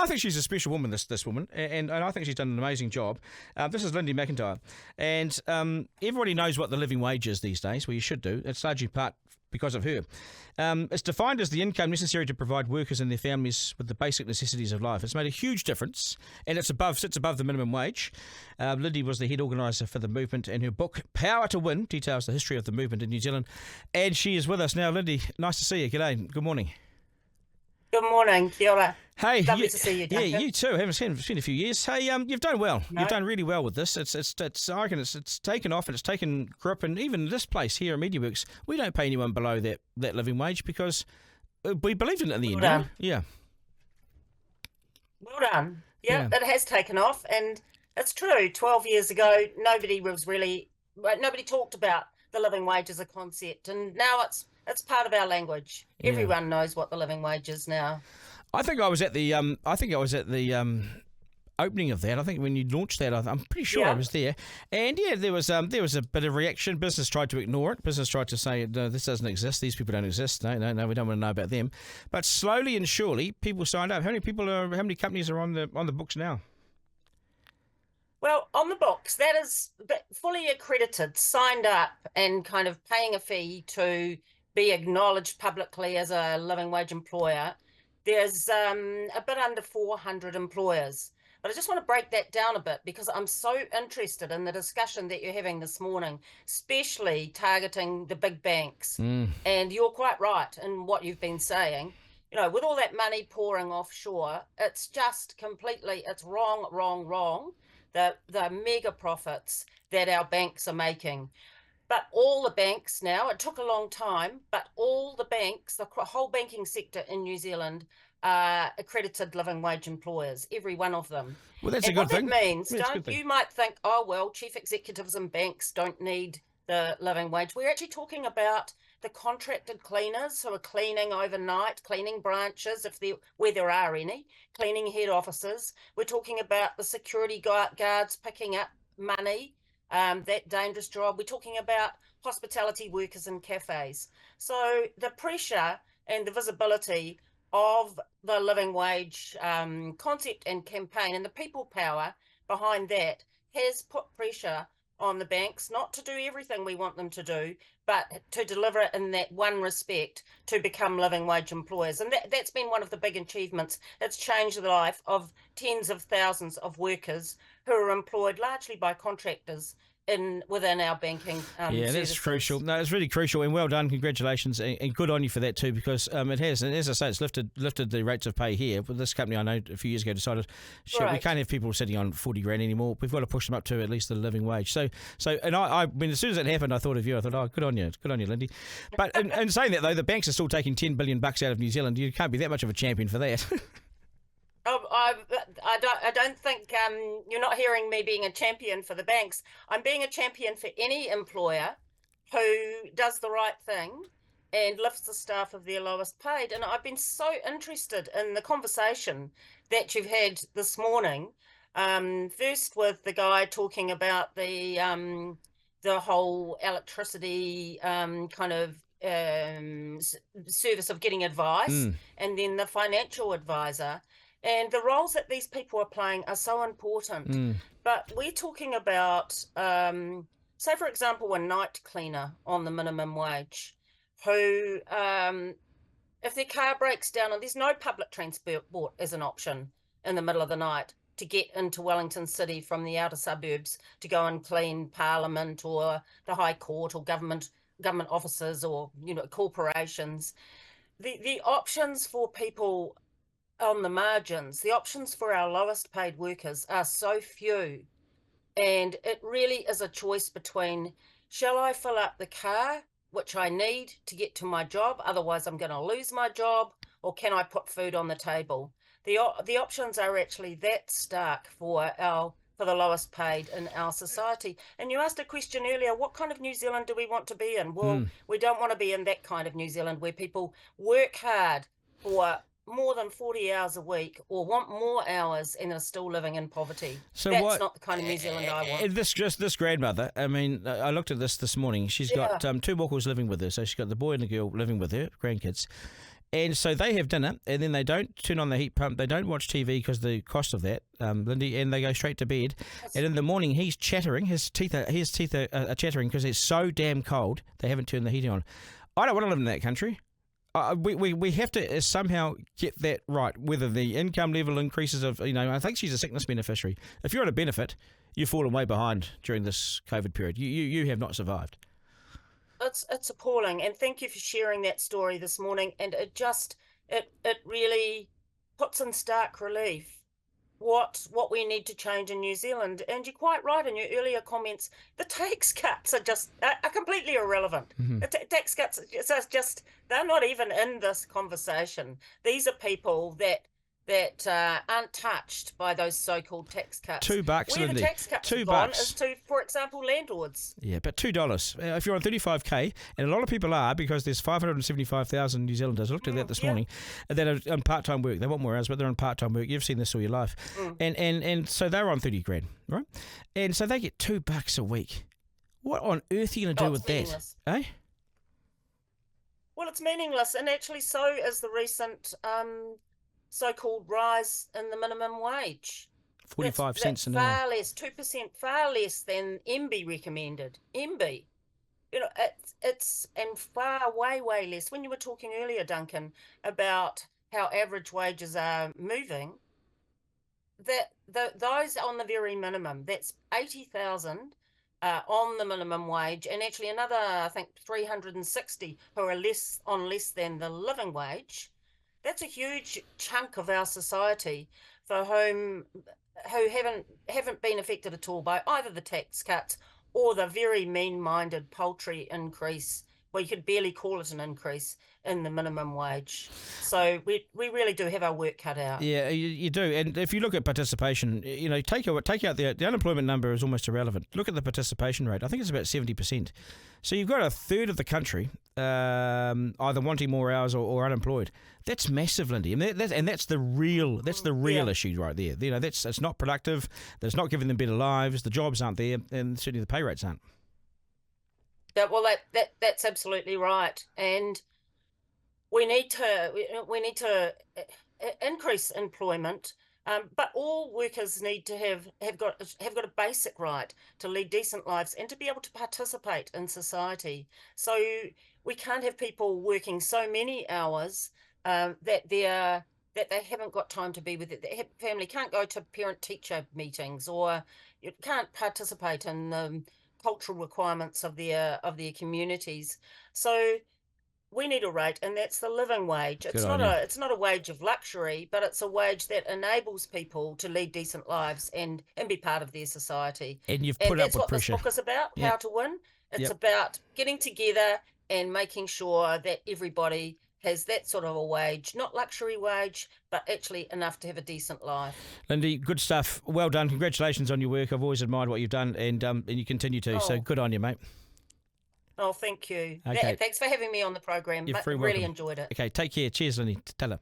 think she's a special woman, this woman, and I think she's done an amazing job. This is Lyndy McIntyre. And everybody knows what the living wage is these days. Well, you should do. It's largely part because of her. It's defined as the income necessary to provide workers and their families with the basic necessities of life. It's made a huge difference, and sits above the minimum wage. Lyndy was the head organiser for the movement, and her book, Power to Win, details the history of the movement in New Zealand. And she is with us now. Lyndy, nice to see you. G'day. Good morning. Good morning, kia ora. Hey, lovely to see you, Duncan. Yeah, you too. Haven't seen it's been a few years. Hey, you've done well. No. You've done really well with this. I reckon it's taken off and it's taken grip. And even this place here at MediaWorks, we don't pay anyone below that living wage because we believed in it in the end. Well done. Right? Yeah. Well done. Yeah, it has taken off, and it's true. 12 years ago, nobody talked about the living wage as a concept, and now it's part of our language. Yeah. Everyone knows what the living wage is now. I think I was at the opening of that. I think when you launched that, I'm pretty sure I was there. And yeah, there was a bit of reaction. Business tried to ignore it. Business tried to say, no, this doesn't exist. These people don't exist. No, we don't want to know about them. But slowly and surely, people signed up. How many companies are on the books now? Well, on the books, that is fully accredited, signed up, and kind of paying a fee to be acknowledged publicly as a living wage employer. There's a bit under 400 employers. But I just want to break that down a bit because I'm so interested in the discussion that you're having this morning, especially targeting the big banks. And you're quite right in what you've been saying. You know, with all that money pouring offshore, it's just completely, it's wrong. The mega profits that our banks are making. But all the banks now, it took a long time, but all the banks, the whole banking sector in New Zealand are accredited living wage employers, every one of them. Well, that's a good thing. What that means, you might think, oh, well, chief executives and banks don't need the living wage. We're actually talking about the contracted cleaners who are cleaning overnight, cleaning branches, where there are any, cleaning head offices. We're talking about the security guards picking up money, that dangerous job. We're talking about hospitality workers in cafes. So the pressure and the visibility of the living wage concept and campaign and the people power behind that has put pressure on the banks not to do everything we want them to do, but to deliver it in that one respect, to become living wage employers. And that's been one of the big achievements. It's changed the life of tens of thousands of workers who are employed largely by contractors within our banking yeah, that's services. crucial. No, it's really crucial, and well done. Congratulations, and good on you for that too, because it has. And as I say, it's lifted the rates of pay here. But this company I know a few years ago decided, we can't have people sitting on 40 grand anymore. We've got to push them up to at least the living wage. So, and I mean, as soon as that happened, I thought of you. I thought, oh, good on you, Lyndy. But in saying that though, the banks are still taking $10 billion out of New Zealand. You can't be that much of a champion for that. I don't think you're not hearing me being a champion for the banks. I'm being a champion for any employer who does the right thing and lifts the staff of their lowest paid. And I've been so interested in the conversation that you've had this morning. First with the guy talking about the whole electricity kind of service of getting advice, and then the financial advisor. And the roles that these people are playing are so important. But we're talking about, say, for example, a night cleaner on the minimum wage who, if their car breaks down and there's no public transport as an option in the middle of the night to get into Wellington City from the outer suburbs to go and clean Parliament or the High Court or government offices or, corporations, the options for people on the margins, the options for our lowest paid workers are so few. And it really is a choice between, shall I fill up the car, which I need to get to my job, otherwise I'm going to lose my job, or can I put food on the table? The options are actually that stark for the lowest paid in our society. And you asked a question earlier, what kind of New Zealand do we want to be in? Well, we don't want to be in that kind of New Zealand where people work hard for more than 40 hours a week or want more hours and are still living in poverty. So that's not the kind of New Zealand I want. This grandmother, I mean, I looked at this morning. She's got two mortals living with her. So she's got the boy and the girl living with her, grandkids. And so they have dinner, and then they don't turn on the heat pump. They don't watch TV because the cost of that, Lyndy, and they go straight to bed. And in the morning, he's chattering. His teeth are chattering because it's so damn cold. They haven't turned the heating on. I don't want to live in that country. We have to somehow get that right. Whether the income level increases I think she's a sickness beneficiary. If you're on a benefit, you've fallen way behind during this COVID period. You have not survived. It's appalling, and thank you for sharing that story this morning. And it really puts in stark relief what we need to change in New Zealand. And you're quite right in your earlier comments. The tax cuts are completely irrelevant. Mm-hmm. The tax cuts they're not even in this conversation. These are people that aren't touched by those so-called tax cuts. $2, Where Lyndy. the tax cuts $2 have gone is to, for example, landlords. Yeah, but $2. If you're on 35K, and a lot of people are, because there's 575,000 New Zealanders, I looked at that this morning, that are on part-time work. They want more hours, but they're on part-time work. You've seen this all your life. And so they're on 30 grand, right? And so they get $2 a week. What on earth are you going to do with that? Eh? Well, it's meaningless, and actually so is the recent so-called rise in the minimum wage. 45 cents an hour. hour. Far less, 2%, far less than MB recommended. MB. It's and far, way less. When you were talking earlier, Duncan, about how average wages are moving, those on the very minimum, that's 80,000 on the minimum wage, and actually another, I think, 360 who are less than the living wage. That's a huge chunk of our society for who haven't been affected at all by either the tax cuts or the very mean-minded paltry increase. Well, you could barely call it an increase in the minimum wage. So we really do have our work cut out. Yeah, you do. And if you look at participation, take out the unemployment number is almost irrelevant. Look at the participation rate. I think it's about 70%. So you've got a third of the country either wanting more hours or unemployed. That's massive, Lyndy, and that's the real issue right there. It's not productive. That's not giving them better lives. The jobs aren't there, and certainly the pay rates aren't. That's absolutely right, and we need to increase employment, but all workers need to have got a basic right to lead decent lives and to be able to participate in society. So we can't have people working so many hours that they haven't got time to be with it. Their family can't go to parent-teacher meetings, or you can't participate in cultural requirements of their communities. So we need a rate, and that's the living wage. It's not a wage of luxury, but it's a wage that enables people to lead decent lives and be part of their society. And you've put up with pressure. That's what this book is about, How to Win. It's about getting together and making sure that everybody has that sort of a wage, not luxury wage, but actually enough to have a decent life. Lyndy, good stuff. Well done. Congratulations on your work. I've always admired what you've done, and you continue to. So good on you, mate. Oh, thank you. Okay. Thanks for having me on the program. You're very really welcome. Enjoyed it. Okay, take care. Cheers, Lyndy. Tell her.